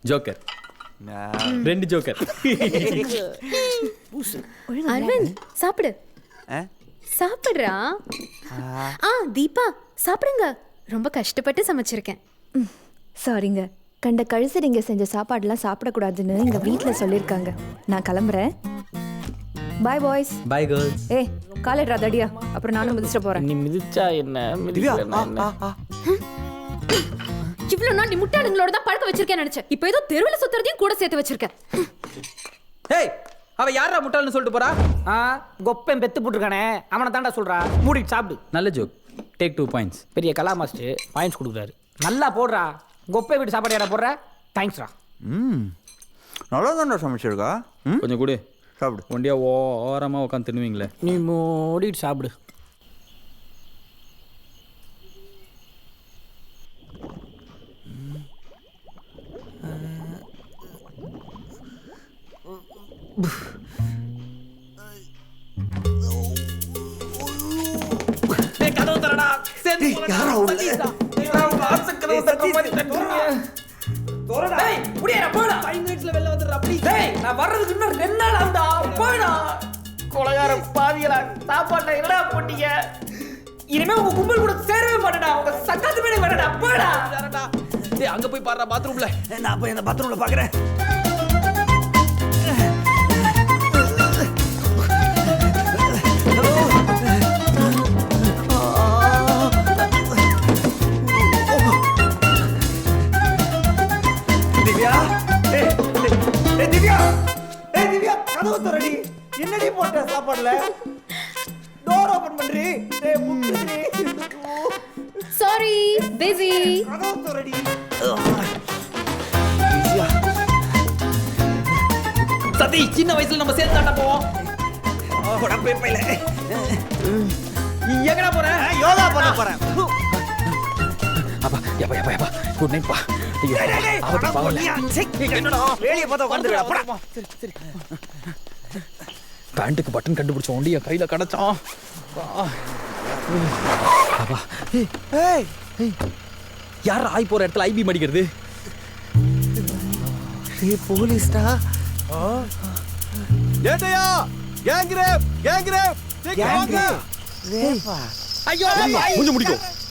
Joker. 2 joker. Aravind சாப்பிடு. சாப்பிடுறா. தீபா சாப்பிடுங்க, ரொம்ப கஷ்டப்பட்டு சமைச்சிருக்கேன். சாரிங்க, கண்ட கழுசரிங்க செஞ்ச சாப்பாடுலாம் சாப்பிடக்கூடாதுன்னு எங்க வீட்ல சொல்லியிருக்காங்க. நான் கிளம்புறேன். Bye boys. Bye girls. College ராதடியா, அப்புறம் நானும் மிதிச்சிட்டு போறேன். நீ மிதிச்சா என்ன, மிதிக்கலனா என்ன? இவ்வளவு நாள் நீ முட்டாளுங்களோட தான் பழக்க வச்சிருக்கேன்னு நினைச்சேன். இப்போ ஏதோ தெருவுல சுத்துறதையும் கூட சேர்த்து வச்சிருக்க. ஹேய், அவ யாரா முட்டாள்னு சொல்லிட்டு போறா? கொப்பன் பெத்து போட்டுருக்கானே, அவனை தாண்டா சொல்றா. மூடிட்டு சாப்பிடு. நல்ல ஜோக். Take 2 points. பெரிய கலா மாஸ்டர் பாயிண்ட்ஸ் கொடுக்குறாரு. நல்லா போடுறா. கொப்பை வீட்டு சாப்பாடு யாரா போடுற? தேங்க்ஸ்ரா. நல்லா தான்டா சமைச்சிருக்கா. கொஞ்சம் கூட சாப்பிடு. ஒண்டியா ஓரமாக உட்காந்து தின்னுவீங்களே. நீ மூடிட்டு சாப்பிடு. கதவு தரடா. கொலைகாரம் பாவியலா, சாப்பாட்டுல என்னடா போட்டீங்க? இனிமே உங்க கும்பல் கூட சேரவே மாட்டேடா. உங்க சக்காத்து மேலே வரடா. போடா. டேய், அங்க போய் பாருடா பாத்ரூம்ல. நான் போய் அந்த பாத்ரூம்ல பாக்குறேன். திவ்யா, திவ்யா, திவ்யா, கதவு திறடி. என்னடி போட்ட சாப்பாடுல? டோர் ஓபன் பண்றி. முட்டுடி. Sorry, busy. கதவு திறடி. சதி, சின்ன வயசுல நம்ம சேர்ந்து தாண்டா போவோம். உடம்பே பையில. எங்கடா போற? யோகா பண்ண போறேன். அப்பா, யப்பா. குட் நைட் பா. என்னடா வேலைய பார்த்தா உட்கார்ந்துடா. போடா. சரி. பேண்ட்டுக்கு பட்டன் கண்டுபிடிச்ச ஒண்டி என் கையில கிடைச்சான். யார் ஆய் போற இடத்துல ஐபி மடிக்கிறது? போலீஸ்டா. ஏட்டையா, கேங் ரேப். ஐயோ, கொஞ்சம் முடிக்கும்.